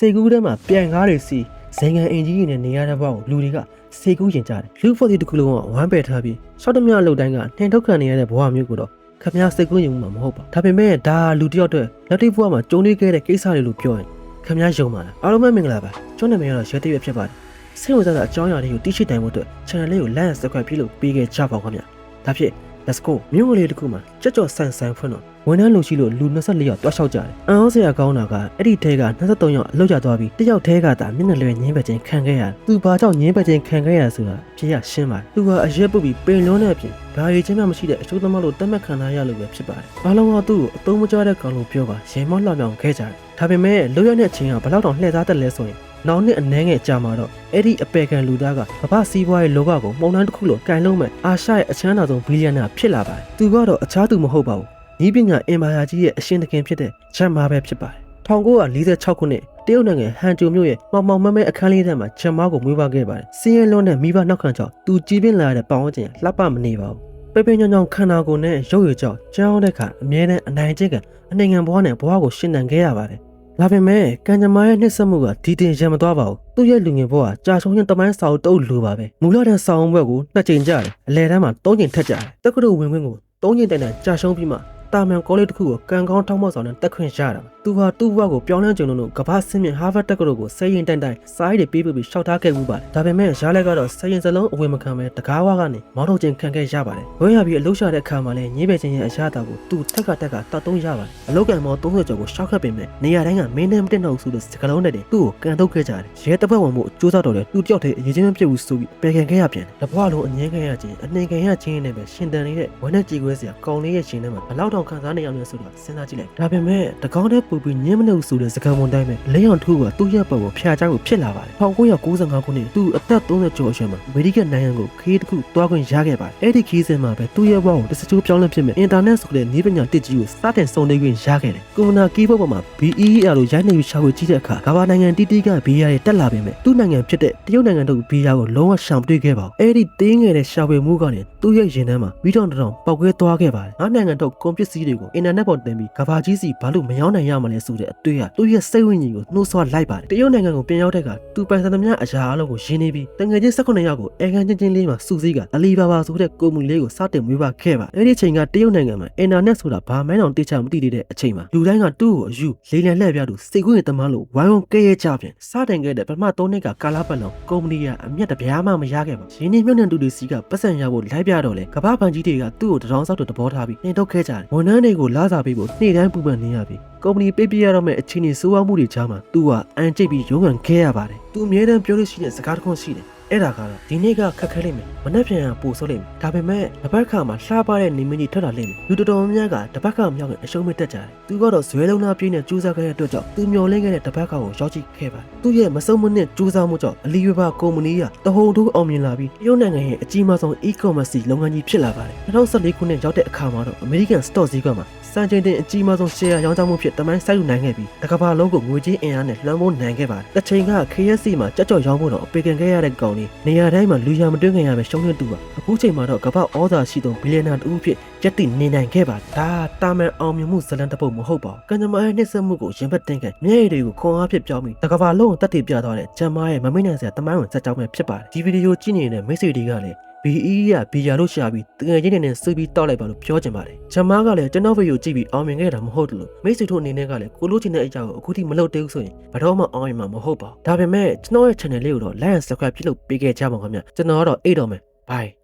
စေကူးထဲမှာပြန်ကားတွေစီဇင်ကန်အင်ကြီးတွေနဲ့နေရတဲ့ဘဝကိုလူတွေကစေကူးရင်ကြတယ်လူဖို့တီတစ်ခုလုံးကဝမ်းပယ်ထားပြီးရှော့တမြအလုပ်တိုင်းကနှင်ထုတ်ခံနေရတဲ့ဘဝမျိုးကိုတော့ခမည်းစေကူးရင်မှမဟုတ်ပါဒါပေမဲ့ဒါလူတယောက်အတွက်လက်တွေ့ဘဝမှာကြုံနေခဲ့တဲ့ကိစ္စတွေလို့ပြောရင်ခမည်းယုံပါလားအားလုံးပဲမင်္ဂလာပါကျွန်တော်နာမည်ကတော့ရဲတရွက်ဖြစ်ပါတယ်စိတ်ဝင်စားတဲ့အကြောင်းအရာတွေကိုသိရှိတိုင်ဖို့အတွက် channel လေးကို like and subscribe ပြုလုပ်ပေးခဲ့ကြပါဦးခင်ဗျဒါဖြစ် let's go မြို့လေးတစ်ခုမှာကြော့ဆန်ဖွင့်တော့ဝန်ထမ်းလူရှိလို့လူ24ယောက်တွားလျှောက်ကြတယ်အံ့ဩစရာကောင်းတာကအဲ့ဒီထဲက23ယောက်အလောက်ကျသွားပြီးတစ်ယောက်ထဲကသာမျက်နှာလွှဲညင်းပက်ချင်းခံခဲ့ရတယ်သူဘာကြောင့်ညင်းပက်ချင်းခံခဲ့ရဆိုတာဖြေရရှင်းပါတယ်သူကအရက်ပုတ်ပြီးပင်လွန်းတဲ့အပြင်ဘာရည်ချင်းမှမရှိတဲ့အချိုးသမားလို့တတ်မှတ်ခံထားရလို့ပဲဖြစ်ပါတယ်အားလုံးကသူ့ကိုအသုံးမကျတဲ့ကောင်လို့ပြောပါရေမော့လှောင်ပြောင်ခဲ့ကြတယ်ဒါပေမဲ့လွတ်ရတဲ့အချိန်ကဘလောက်တောင်လှည့်သားတက်လဲဆိုရင်နောက်နှစ်အနည်းငယ်ကြာမှာတော့အဲ့ဒီအပေခံလူသားကကမ္ဘာစီးပွားရေးလောကကိုမှုန်နှမ်းတစ်ခုလိုကန်လုံးမဲ့အာရှရဲ့အချမ်းသာဆုံးဘီလီယံနာဖြစ်လာပါတယ်သူကတော့အခြားသူမဟုတ်ပါဘူးဤပညာအင်ပါယာကြီးရဲ့အရှင်သခင်ဖြစ်တဲ့ဂျမ်မာပဲဖြစ်ပါတယ်1946ခုနှစ်တရုတ်နိုင်ငံဟန်ဂျိုမြို့ရဲ့မောင်မဲမဲအခန်းလေးထဲမှာဂျမ်မာကိုမွေးဖွားခဲ့ပါတယ်စင်းရဲလွန်းတဲ့မိဘနောက်ခံကြောင့်သူကြီးပြင်းလာတဲ့ပေါင်းဝန်းကျင်လှပမနေပါဘူးပေညောင်ခန္ဓာကိုယ်နဲ့ရုပ်ရည်ကြောင့်ကြောင်းတဲ့အခါအမြဲတမ်းအနိုင်ကျင့်ကအနိုင်ငံဘဝနဲ့ဘဝကိုရှင်းနှံခဲ့ရပါတယ်ဒါပေမဲ့ကံကြမ္မာရဲ့နှိမ့်ဆက်မှုကဒီတင်ရံမသွားပါဘူးသူ့ရဲ့လူငယ်ဘဝကြာရှုံးရင်တမိုင်းစာအုပ်တုပ်လိုပါပဲမူလတန်းစာအုပ်ဘက်ကို2ကြိမ်ကြတယ်အလယ်တန်းမှာ3ကြိမ်ထက်ကြတယ်တက္ကသိုလ်ဝင်ခွင့်ကို3ကြိမ်တိုင်ကြာရှုံးပြီးမှတာမန်ကောလိပ်တစ်ခုကိုကံကောင်းထောက်မောက်ဆောင်နဲ့တက်ခွင့်ရတာသူဟာသူ့ဘဝကိုပြောင်းလဲကြုံလို့ကမ္ဘာဆင်းမြင့်ဟာဗတ်တက္ကသိုလ်ကို10ရင်တိုင်စာရေးတွေပေးပြီးရှောက်ထားခဲ့မှုပါတယ်ဒါပေမဲ့ရလက်ကတော့10ရင်စလုံးအဝယ်မခံပဲတကားဝါကနေမောင်းထုတ်ခြင်းခံခဲ့ရပါတယ်ဝဲရပြီးအလုပ်ရှာတဲ့အခါမှာလည်းညင်းပယ်ခြင်းရဲ့အရာတာကိုသူတက်ကတတ်သုံးရပါတယ်အလုပ်ကံမော30ကျော်ကိုရှောက်ခတ်ပင်မဲ့နေရာတိုင်းကမင်းနဲ့မတင်တော့ဘူးဆိုတဲ့စကလုံးနဲ့သူ့ကိုကန်ထုတ်ခဲ့ကြတယ်ရဲတပ်ဖွဲ့ဝင်မှုစူးစမ်းတော်တယ်သူတယောက်တည်းအရေးချင်းမပြတ်ဘူးဆိုပြီးပယ်ခံခဲ့ရပြန်တယ်တဘွားလုံးအငင်းခံရခြင်းအနှိမ်ခံရခြင်းနဲ့ပဲရှင်တန်နေတဲ့ဝမ်းနဲ့ကြည်ခွဲစရာကောင်းလေးရဲ့ရှင်ထဲမှာဘလောက်တောင်ခံစားနေရမလဲဆိုတာစဉ်းစားကြည့်လိုက်ဒါပေမဲ့တကောင်းတဲ့ပူပြီးညင်းမနေဘူးဆိုတဲ့စကားဝန်တိုင်းပဲလင်းအောင်ထူးကသူ့ရဲ့ပုံကိုဖျားချကိုဖြစ်လာပါတယ်1995ခုနှစ်သူအသက်30ကျော်အရွယ်မှာအမေရိကန်နိုင်ငံကိုခရီးတစ်ခုတွားခွင့်ရခဲ့ပါတယ်အဲ့ဒီခရီးစဉ်မှာပဲသူ့ရဲ့ဘဝကိုတစ်စချိုးပြောင်းလဲဖြစ်မဲ့အင်တာနက်ဆိုတဲ့နည်းပညာတစ်ကြီးကိုစတင်စုံလင်ခွင့်ရခဲ့တယ်ကွန်ပျူတာကီးဘုတ်ပေါ်မှာ BER လို့ရိုက်နေပြီးရှာဖွေကြည့်တဲ့အခါကမ္ဘာနိုင်ငံတီတီက BER တွေတက်လာပေမဲ့သူ့နိုင်ငံဖြစ်တဲ့တရုတ်နိုင်ငံတို့ BER ကိုလုံးဝရှောင်တွေ့ခဲ့ပါဘူးအဲ့ဒီတင်းငယ်တဲ့ရှာဖွေမှုကနေသူ့ရဲ့ရင်ထဲမှာမီးတောင်တောင်ပောက်ကွဲသွားခဲ့ပါတယ်ငါနိုင်ငံထုတ်ကွန်ပျူတာတွေကိုအင်တာနက်ပေါ်တင်ပြီးကမ္ဘာကြီးစီဘာလို့မရောက်နိုင်ရမလဲဆိုတဲ့အတွေ့အသူ့ရဲ့စိတ်ဝိညာဉ်ကိုနှိုးဆွလိုက်ပါတယ်တရုတ်နိုင်ငံကိုပြန်ရောက်တဲ့အခါသူပိုင်ဆိုင်သမျှအရာအလုံးကိုရင်းနေပြီးတငယ်ချင်း18ယောက်ကိုအဲခန်းချင်းလေးမှာစုစည်းကအလီဘာဘာဆိုတဲ့ကုမ္ပဏီလေးကိုစတင်မွေးဖွားခဲ့ပါအဲ့ဒီအချိန်ကတရုတ်နိုင်ငံမှာအင်တာနက်ဆိုတာဘာမှန်းတော့သိချမသိသေးတဲ့အချိန်မှာလူတိုင်းကသူ့ကိုအယူလေးလံလှည့်ပြသူစိတ်ကူးရင်တမန်လို့ဝိုင်းဝန်းကဲရဲကြပြန်စတင်ခဲ့တဲ့ပထမ3နှစ်ကကာလပတ်လုံးကုမ္ပဏီကအမျက်တပြားမှမရခဲ့ပါရင်းနှီးမြှုပ်နှံသူတွေစီကပတ်စံရဖို့လိုက်ပြတော့လေကမ္ဘာဘဏ်ကြီးတွေကသူ့ကိုတရောင်းဆောက်တဘောထားပြီးနှင်ထုတ်ခဲ့ကြတယ်ဝန်ထမ်းတွေကိုလာစားပေးဖို့နေ့တိုင်းပူပန်နေရပြီးကုမ္ပဏီပေးပြရတော့မဲ့အခြေအနေဆိုးဝါးမှုတွေကြားမှာသူကအန်ကျိတ်ပြီးရုန်းကန်ခဲ့ရပါတယ်သူအမြဲတမ်းပြောလို့ရှိတဲ့စကားတစ်ခုရှိတယ်အဲ့ဒါကတော့ဒီနေ့ကခက်ခဲလိမ့်မယ်မနှက်ပြန်ပို့ဆိုးလိမ့်မယ်ဒါပေမဲ့တစ်ပတ်ခါမှာလှပတဲ့နေမင်းကြီးထွက်လာလိမ့်မယ်လူတော်တော်များကတစ်ပတ်ခါမြောက်ရင်အရှုံးမတက်ကြတယ်သူကတော့ဇွဲလုံးသားပြင်းနဲ့ကြိုးစားခဲ့တဲ့အတွက်ကြောင့်သူမျောလင့်ခဲ့တဲ့တစ်ပတ်ခါကိုရောက်ကြည့်ခဲ့ပါတယ်သူ့ရဲ့မစုံမနစ်ကြိုးစားမှုကြောင့်အလီဘဘာကုမ္ပဏီကတဟုန်ထိုးအောင်မြင်လာပြီးတရုတ်နိုင်ငံရဲ့အကြီးမားဆုံး e-commerce လုပ်ငန်းကြီးဖြစ်လာပါတယ်2014ခုနှစ်ရောက်တဲ့အခါမှာတော့ American Stock ဈေးကွက်မှာစံချိန်တင်အကြီးမားဆုံး share ရောင်းချမှုဖြစ်တမိုင်းစိုက်ယူနိုင်ခဲ့ပြီးတစ်ကမ္ဘာလုံးကိုငွေကြေးအင်အားနဲ့လွှမ်းမိုးနိုင်ခဲ့ပါတယ်တစ်ချိန်က KFC မှာကြောက်ရောင်းဖို့တော့အပေကန်ခဲ့ရတဲ့ကောင်လေးနေရာတိုင်းမှာလူရမတွင်းခင်ရပဲရှုံးနေတူပါအခုချိန်မှာတော့ကမ္ဘာဩဇာရှိသောဘီလီယံနာတူဖြစ်ရက်တည်နေနိုင်ခဲ့ပါတယ်ဒါတာမန်အောင်မြင်မှုဇလန်တစ်ပုတ်မဟုတ်ပါဘူးကံကြမ္မာရဲ့နှိမ့်ဆက်မှုကိုရင်ဘတ်တင်ခဲ့မျက်ရည်တွေကိုခွန်အားဖြစ်ပြောင်းပြီးတစ်ကမ္ဘာလုံးကိုတတ်တည်ပြသွားတဲ့ဂျမ်မာရဲ့မမိတ်နိုင်စရာတမိုင်းဝင်ဇာတ်ကြောင်းပဲဖြစ်ပါတယ်ဒီဗီဒီယိုကြည့်နေတဲ့မိတ်ဆွေတွေကလည်းBE ကဘီယာလို့ရှာပြီးတကယ်ချင်းနေနဲ့စုပြီးတောက်လိုက်ပါလို့ပြောချင်ပါတယ်ဂျမ်မာကလည်းကျွန်တော်ဗီဒီယိုကြည့်ပြီးအောင်မြင်ခဲ့တာမဟုတ်ဘူးလို့မိတ်ဆွေတို့အနေနဲ့ကလည်းကိုလို့ချင်တဲ့အကြောင်းကိုအခုထိမလုပ်သေးဘူးဆိုရင်ဘယ်တော့မှအောင်မြင်မှာမဟုတ်ပါဘူးဒါပေမဲ့ကျွန်တော်ရဲ့ channel လေးကိုတော့ like and subscribe ပြုလုပ်ပေးခဲ့ကြပါဦးခင်ဗျကျွန်တော်ကတော့အိတ်တော်မယ် bye